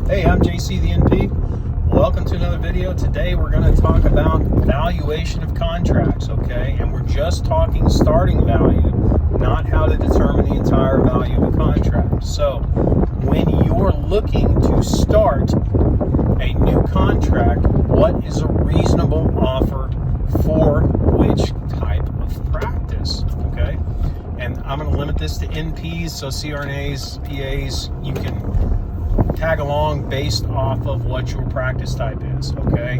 Hey, I'm JC the NP. Welcome to another video. Today we're going to talk about valuation of contracts, okay? And we're just talking starting value, not how to determine the entire value of a contract. So when you're looking to start a new contract, what is a reasonable offer for which type of practice, okay? And I'm going to limit this to NPs, so CRNAs, PAs, you can tag along based off of what your practice type is, okay?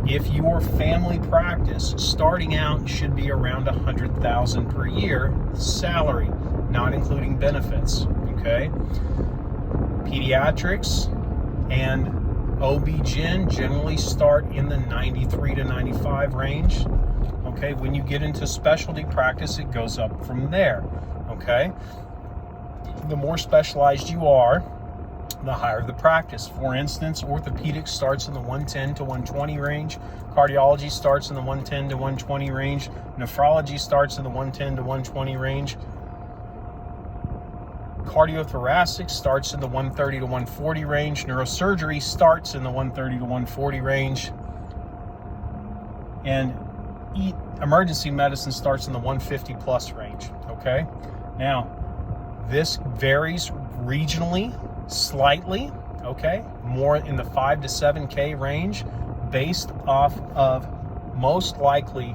If your family practice starting out should be around $100,000 per year salary, not including benefits, okay? Pediatrics and OB-GYN generally start in the 93 to 95 range, okay? When you get into specialty practice, it goes up from there, okay? The more specialized you are, the higher the practice. For instance, orthopedics starts in the 110 to 120 range. Cardiology starts in the 110 to 120 range. Nephrology starts in the 110 to 120 range. Cardiothoracic starts in the 130 to 140 range. Neurosurgery starts in the 130 to 140 range. And emergency medicine starts in the 150 plus range, okay? Now, this varies regionally, slightly, okay, more in the 5 to 7K range based off of most likely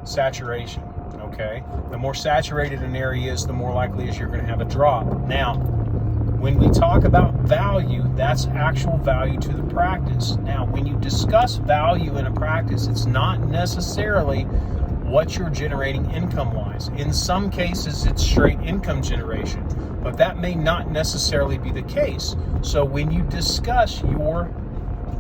saturation, okay? The more saturated an area is, the more likely is you're going to have a drop. Now, when we talk about value, that's actual value to the practice. Now, when you discuss value in a practice, it's not necessarily what you're generating income-wise. In some cases, it's straight income generation, but that may not necessarily be the case. So when you discuss your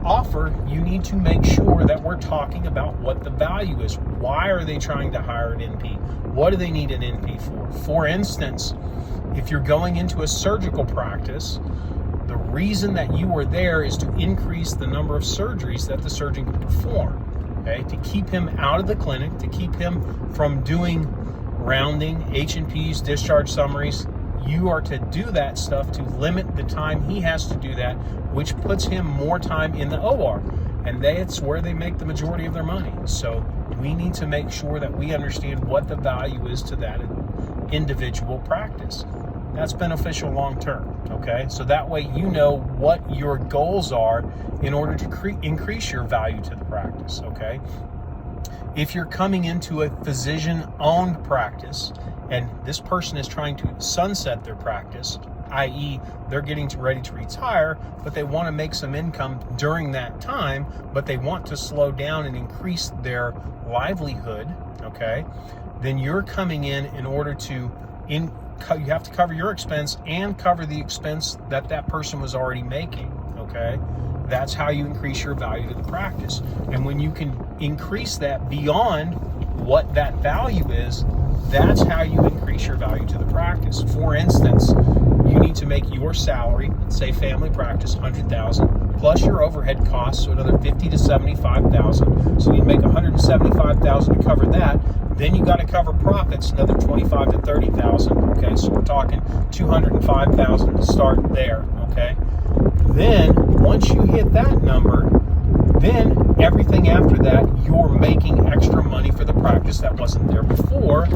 offer, you need to make sure that we're talking about what the value is. Why are they trying to hire an NP? What do they need an NP for? For instance, if you're going into a surgical practice, the reason that you are there is to increase the number of surgeries that the surgeon can perform. Okay, to keep him out of the clinic, to keep him from doing rounding, H&Ps, discharge summaries. You are to do that stuff to limit the time he has to do that, which puts him more time in the OR. And that's where they make the majority of their money. So we need to make sure that we understand what the value is to that individual practice. That's beneficial long term, okay? So that way you know what your goals are in order to increase your value to the practice, okay? If you're coming into a physician-owned practice and this person is trying to sunset their practice, i.e. they're getting ready to retire, but they want to make some income during that time, but they want to slow down and increase their livelihood, okay? Then you're coming in order to you have to cover your expense and cover the expense that person was already making, okay? That's how you increase your value to the practice. And when you can increase that beyond what that value is, that's how you increase your value to the practice. For instance, you need to make your salary, say family practice, $100,000 plus your overhead costs, so another $50,000 to $75,000. So you make $175,000 to cover that. Then you got to cover profits, another $25,000 to $30,000. Okay, so we're talking $205,000 to start there. Okay, then once you hit that number, then everything after that, you're making extra money for the practice that wasn't there before.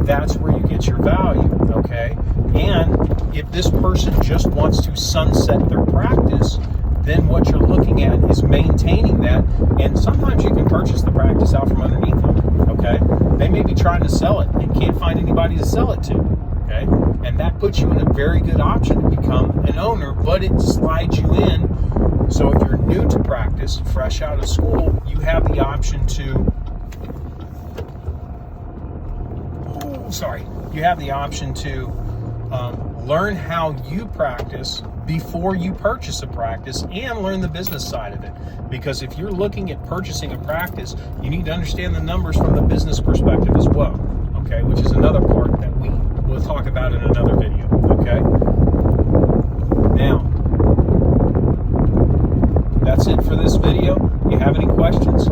That's where you get your value, okay? And if this person just wants to sunset their practice, then what you're looking at is maintaining that. And sometimes you can purchase the practice out from underneath them, okay? They may be trying to sell it and can't find anybody to sell it to, okay? And that puts you in a very good option to become an owner, but it slides you in. So if you're new to practice, fresh out of school, you have the option to, learn how you practice before you purchase a practice and learn the business side of it. Because if you're looking at purchasing a practice, you need to understand the numbers from the business perspective as well, okay? Which is another part that we will talk about in another video, okay? Now, that's it for this video. If you have any questions,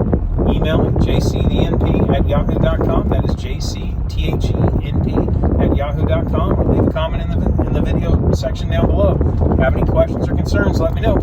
email me, jcthenp@yahoo.com. That is jcthenp@yahoo.com. Or leave a comment in the video section down below. If you have any questions or concerns, let me know.